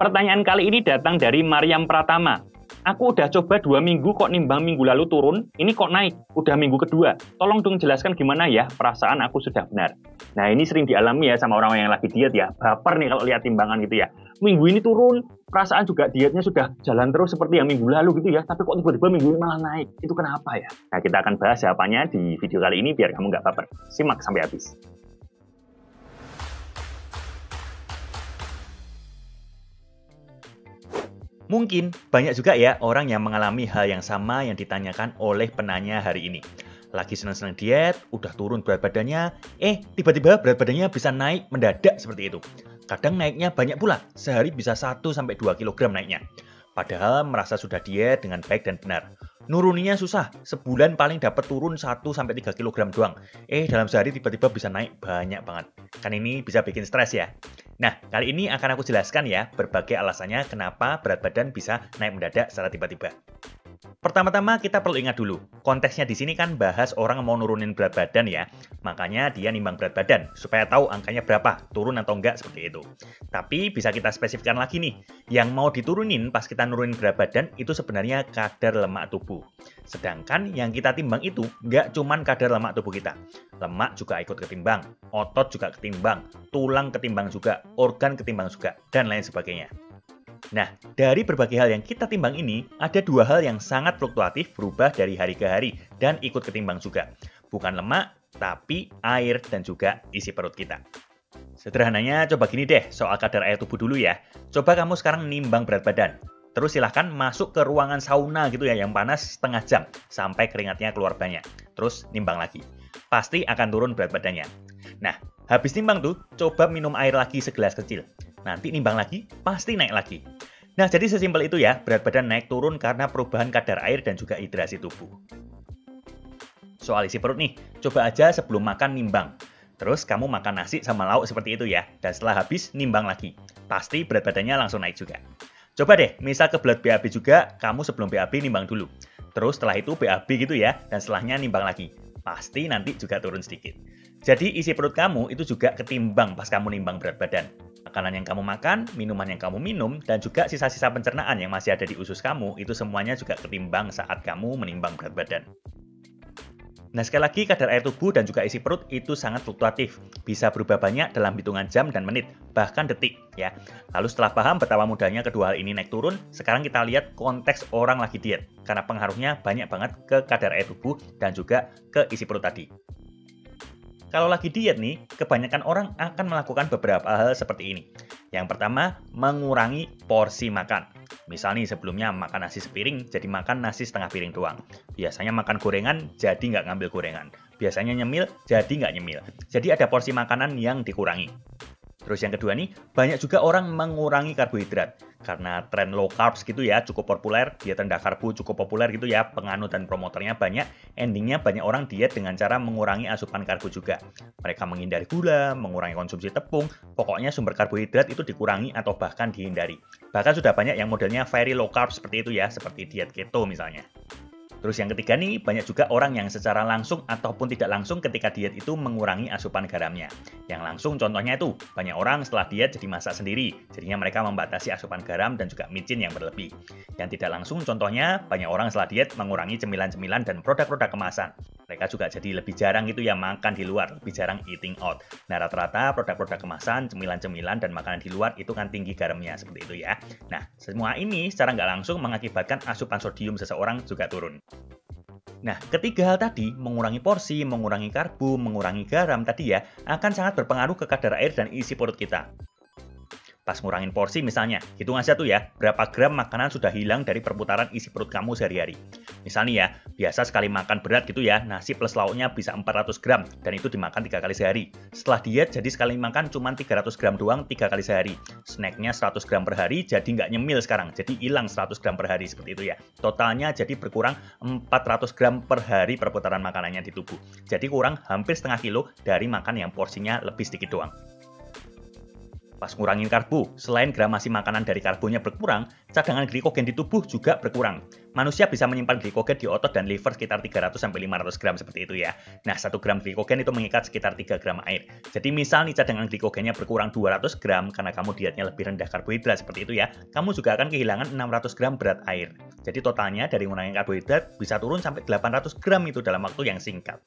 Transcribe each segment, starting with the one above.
Pertanyaan kali ini datang dari Mariam Pratama. Aku udah coba 2 minggu kok nimbang minggu lalu turun, ini kok naik, udah minggu kedua. Tolong dong jelaskan gimana ya, perasaan aku sudah benar. Nah ini sering dialami ya sama orang yang lagi diet ya, baper nih kalau lihat timbangan gitu ya. Minggu ini turun, perasaan juga dietnya sudah jalan terus seperti yang minggu lalu gitu ya, tapi kok tiba-tiba minggu ini malah naik, itu kenapa ya? Nah kita akan bahas jawabannya di video kali ini biar kamu nggak baper. Simak sampai habis. Mungkin banyak juga ya orang yang mengalami hal yang sama yang ditanyakan oleh penanya hari ini. Lagi senang-senang diet, udah turun berat badannya, tiba-tiba berat badannya bisa naik mendadak seperti itu. Kadang naiknya banyak pula, sehari bisa 1-2 kg naiknya. Padahal merasa sudah diet dengan baik dan benar. Nuruninya susah, sebulan paling dapat turun 1-3 kg doang. Dalam sehari tiba-tiba bisa naik banyak banget. Kan ini bisa bikin stres ya. Nah, kali ini akan aku jelaskan ya berbagai alasannya kenapa berat badan bisa naik mendadak secara tiba-tiba. Pertama-tama kita perlu ingat dulu, konteksnya di sini kan bahas orang mau nurunin berat badan ya. Makanya dia nimbang berat badan, supaya tahu angkanya berapa, turun atau enggak seperti itu. Tapi bisa kita spesifikkan lagi nih, yang mau diturunin pas kita nurunin berat badan itu sebenarnya kadar lemak tubuh. Sedangkan yang kita timbang itu nggak cuman kadar lemak tubuh kita. Lemak juga ikut ketimbang, otot juga ketimbang, tulang ketimbang juga, organ ketimbang juga, dan lain sebagainya. Nah, dari berbagai hal yang kita timbang ini, ada 2 hal yang sangat fluktuatif berubah dari hari ke hari dan ikut ketimbang juga. Bukan lemak, tapi air dan juga isi perut kita. Sederhananya, coba gini deh soal kadar air tubuh dulu ya. Coba kamu sekarang nimbang berat badan. Terus silahkan masuk ke ruangan sauna gitu ya yang panas setengah jam sampai keringatnya keluar banyak. Terus nimbang lagi. Pasti akan turun berat badannya. Nah, habis nimbang tuh, coba minum air lagi segelas kecil. Nanti nimbang lagi, pasti naik lagi. Nah, jadi sesimpel itu ya, berat badan naik turun karena perubahan kadar air dan juga hidrasi tubuh. Soal isi perut nih, coba aja sebelum makan nimbang. Terus kamu makan nasi sama lauk seperti itu ya, dan setelah habis nimbang lagi. Pasti berat badannya langsung naik juga. Coba deh, misal kebelet BAB juga, kamu sebelum BAB nimbang dulu. Terus setelah itu BAB gitu ya, dan setelahnya nimbang lagi. Pasti nanti juga turun sedikit. Jadi isi perut kamu itu juga ketimbang pas kamu nimbang berat badan. Makanan yang kamu makan, minuman yang kamu minum, dan juga sisa-sisa pencernaan yang masih ada di usus kamu, itu semuanya juga ketimbang saat kamu menimbang berat badan. Nah, sekali lagi kadar air tubuh dan juga isi perut itu sangat fluktuatif. Bisa berubah banyak dalam hitungan jam dan menit, bahkan detik ya. Lalu setelah paham betapa mudahnya kedua hal ini naik turun, sekarang kita lihat konteks orang lagi diet. Karena pengaruhnya banyak banget ke kadar air tubuh dan juga ke isi perut tadi. Kalau lagi diet nih, kebanyakan orang akan melakukan beberapa hal seperti ini. Yang pertama, mengurangi porsi makan. Misal nih sebelumnya makan nasi sepiring, jadi makan nasi setengah piring doang. Biasanya makan gorengan, jadi nggak ngambil gorengan. Biasanya nyemil, jadi nggak nyemil. Jadi ada porsi makanan yang dikurangi. Terus yang kedua nih, banyak juga orang mengurangi karbohidrat. Karena tren low carbs gitu ya, cukup populer, diet rendah karbo cukup populer gitu ya, penganut dan promotornya banyak, endingnya banyak orang diet dengan cara mengurangi asupan karbo juga. Mereka menghindari gula, mengurangi konsumsi tepung, pokoknya sumber karbohidrat itu dikurangi atau bahkan dihindari. Bahkan sudah banyak yang modelnya very low carbs seperti itu ya, seperti diet keto misalnya. Terus yang ketiga nih, banyak juga orang yang secara langsung ataupun tidak langsung ketika diet itu mengurangi asupan garamnya. Yang langsung contohnya itu, banyak orang setelah diet jadi masak sendiri, jadinya mereka membatasi asupan garam dan juga micin yang berlebih. Yang tidak langsung contohnya, banyak orang setelah diet mengurangi cemilan-cemilan dan produk-produk kemasan. Mereka juga jadi lebih jarang gitu ya makan di luar, lebih jarang eating out. Nah rata-rata produk-produk kemasan, cemilan-cemilan dan makanan di luar itu kan tinggi garamnya seperti itu ya. Nah semua ini secara nggak langsung mengakibatkan asupan sodium seseorang juga turun. Nah, ketiga hal tadi, mengurangi porsi, mengurangi karbo, mengurangi garam tadi ya, akan sangat berpengaruh ke kadar air dan isi perut kita. Pas ngurangin porsi misalnya, hitung aja tuh ya, berapa gram makanan sudah hilang dari perputaran isi perut kamu sehari-hari. Misalnya ya, biasa sekali makan berat gitu ya, nasi plus lauknya bisa 400 gram, dan itu dimakan 3 kali sehari. Setelah diet, jadi sekali makan cuma 300 gram doang 3 kali sehari. Snacknya 100 gram per hari, jadi nggak nyemil sekarang, jadi hilang 100 gram per hari seperti itu ya. Totalnya jadi berkurang 400 gram per hari perputaran makanannya di tubuh. Jadi kurang hampir setengah kilo dari makan yang porsinya lebih sedikit doang. Pas ngurangin karbo, selain gramasi makanan dari karbonya berkurang, cadangan glikogen di tubuh juga berkurang. Manusia bisa menyimpan glikogen di otot dan liver sekitar 300-500 gram seperti itu ya. Nah, 1 gram glikogen itu mengikat sekitar 3 gram air. Jadi misal nih cadangan glikogennya berkurang 200 gram karena kamu dietnya lebih rendah karbohidrat seperti itu ya, kamu juga akan kehilangan 600 gram berat air. Jadi totalnya dari ngurangin karbohidrat bisa turun sampai 800 gram itu dalam waktu yang singkat.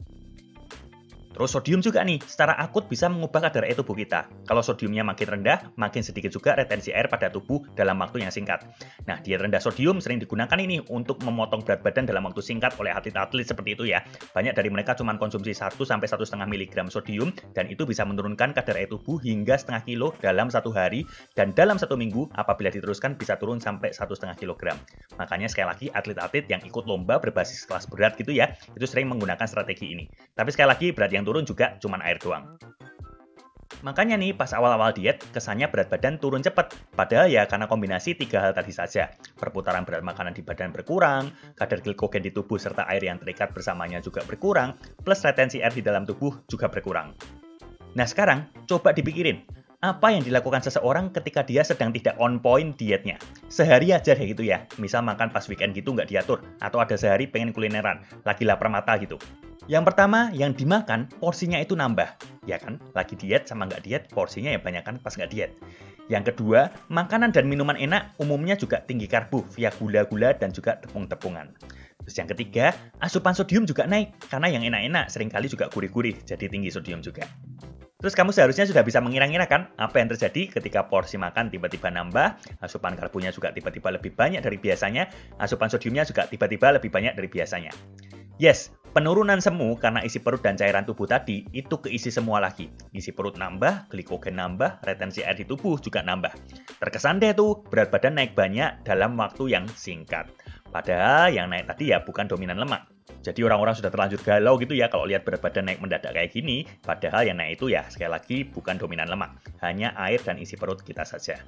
Terus sodium juga nih, secara akut bisa mengubah kadar air tubuh kita. Kalau sodiumnya makin rendah, makin sedikit juga retensi air pada tubuh dalam waktu yang singkat. Nah, diet rendah sodium sering digunakan ini untuk memotong berat badan dalam waktu singkat oleh atlet-atlet seperti itu ya. Banyak dari mereka cuma konsumsi 1-1,5 mg sodium, dan itu bisa menurunkan kadar air tubuh hingga setengah kilo dalam 1 hari, dan dalam 1 minggu, apabila diteruskan bisa turun sampai 1,5 kg. Makanya sekali lagi, atlet-atlet yang ikut lomba berbasis kelas berat gitu ya, itu sering menggunakan strategi ini. Tapi sekali lagi, berat yang turun juga cuman air doang. Makanya nih pas awal-awal diet kesannya berat badan turun cepat. Padahal ya karena kombinasi 3 hal tadi saja. Perputaran berat makanan di badan berkurang, kadar glikogen di tubuh serta air yang terikat bersamanya juga berkurang, plus retensi air di dalam tubuh juga berkurang. Nah sekarang coba dipikirin, apa yang dilakukan seseorang ketika dia sedang tidak on point dietnya? Sehari aja deh gitu ya, misal makan pas weekend gitu nggak diatur, atau ada sehari pengen kulineran, lagi lapar mata gitu. Yang pertama, yang dimakan, porsinya itu nambah. Ya kan, lagi diet sama nggak diet, porsinya ya banyak kan pas nggak diet. Yang kedua, makanan dan minuman enak umumnya juga tinggi karbo via gula-gula dan juga tepung-tepungan. Terus yang ketiga, asupan sodium juga naik, karena yang enak-enak seringkali juga gurih-gurih, jadi tinggi sodium juga. Terus kamu seharusnya sudah bisa mengira-ngira kan apa yang terjadi ketika porsi makan tiba-tiba nambah, asupan karbonya juga tiba-tiba lebih banyak dari biasanya, asupan sodiumnya juga tiba-tiba lebih banyak dari biasanya. Yes, penurunan semu karena isi perut dan cairan tubuh tadi itu keisi semua lagi. Isi perut nambah, glikogen nambah, retensi air di tubuh juga nambah. Terkesan deh tuh, berat badan naik banyak dalam waktu yang singkat. Padahal yang naik tadi ya bukan dominan lemak. Jadi orang-orang sudah terlanjur galau gitu ya kalau lihat berat badan naik mendadak kayak gini. Padahal yang naik itu ya sekali lagi bukan dominan lemak. Hanya air dan isi perut kita saja.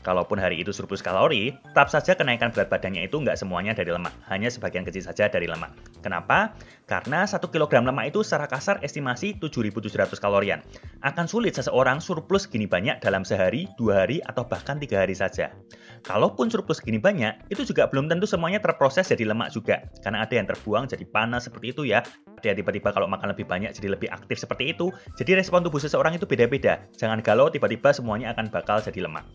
Kalaupun hari itu surplus kalori, tetap saja kenaikan berat badannya itu nggak semuanya dari lemak, hanya sebagian kecil saja dari lemak. Kenapa? Karena 1 kg lemak itu secara kasar estimasi 7.700 kalorian. Akan sulit seseorang surplus gini banyak dalam sehari, 2 hari, atau bahkan 3 hari saja. Kalaupun surplus gini banyak, itu juga belum tentu semuanya terproses jadi lemak juga. Karena ada yang terbuang jadi panas seperti itu ya. Ada yang tiba-tiba kalau makan lebih banyak jadi lebih aktif seperti itu. Jadi respon tubuh seseorang itu beda-beda. Jangan galau tiba-tiba semuanya akan bakal jadi lemak.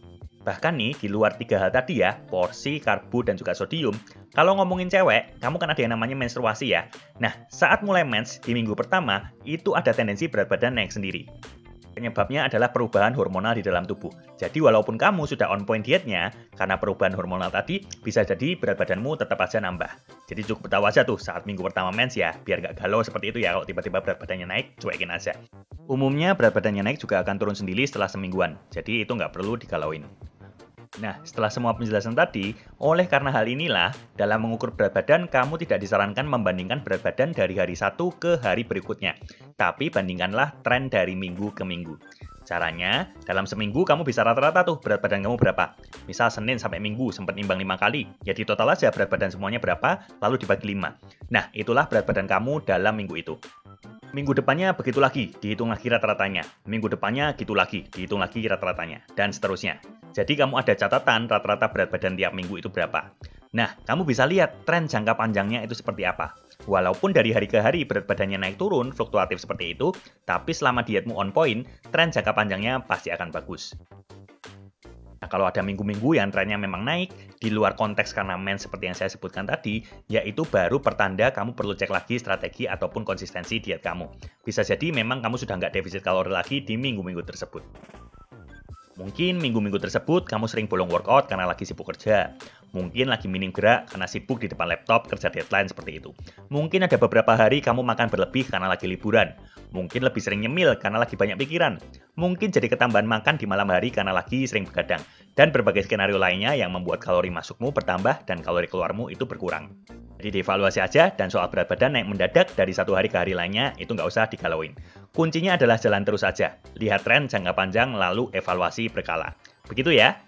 Bahkan nih, di luar 3 hal tadi ya, porsi, karbo, dan juga sodium, kalau ngomongin cewek, kamu kan ada yang namanya menstruasi ya. Nah, saat mulai mens, di minggu pertama, itu ada tendensi berat badan naik sendiri. Penyebabnya adalah perubahan hormonal di dalam tubuh. Jadi walaupun kamu sudah on point dietnya, karena perubahan hormonal tadi, bisa jadi berat badanmu tetap aja nambah. Jadi cukup tahu aja tuh saat minggu pertama mens ya, biar nggak galau seperti itu ya kalau tiba-tiba berat badannya naik, cuekin aja. Umumnya berat badannya naik juga akan turun sendiri setelah semingguan, jadi itu nggak perlu digalauin. Nah, setelah semua penjelasan tadi, oleh karena hal inilah, dalam mengukur berat badan, kamu tidak disarankan membandingkan berat badan dari hari satu ke hari berikutnya. Tapi bandingkanlah tren dari minggu ke minggu. Caranya, dalam seminggu kamu bisa rata-rata tuh berat badan kamu berapa. Misal Senin sampai Minggu sempat nimbang 5 kali, ya di total aja berat badan semuanya berapa, lalu dibagi 5. Nah, itulah berat badan kamu dalam minggu itu. Minggu depannya begitu lagi, dihitung lagi rata-ratanya. Minggu depannya gitu lagi, dihitung lagi rata-ratanya. Dan seterusnya. Jadi kamu ada catatan rata-rata berat badan tiap minggu itu berapa. Nah, kamu bisa lihat tren jangka panjangnya itu seperti apa. Walaupun dari hari ke hari berat badannya naik turun, fluktuatif seperti itu, tapi selama dietmu on point, tren jangka panjangnya pasti akan bagus. Nah, kalau ada minggu-minggu yang trennya memang naik, di luar konteks karena mens seperti yang saya sebutkan tadi, yaitu baru pertanda kamu perlu cek lagi strategi ataupun konsistensi diet kamu. Bisa jadi memang kamu sudah nggak defisit kalori lagi di minggu-minggu tersebut. Mungkin minggu-minggu tersebut kamu sering bolong workout karena lagi sibuk kerja. Mungkin lagi minim gerak karena sibuk di depan laptop kerja deadline seperti itu. Mungkin ada beberapa hari kamu makan berlebih karena lagi liburan. Mungkin lebih sering nyemil karena lagi banyak pikiran. Mungkin jadi ketambahan makan di malam hari karena lagi sering begadang. Dan berbagai skenario lainnya yang membuat kalori masukmu bertambah dan kalori keluarmu itu berkurang. Jadi dievaluasi aja, dan soal berat badan naik mendadak dari satu hari ke hari lainnya, itu nggak usah digalauin. Kuncinya adalah jalan terus aja. Lihat tren jangka panjang lalu evaluasi berkala. Begitu ya.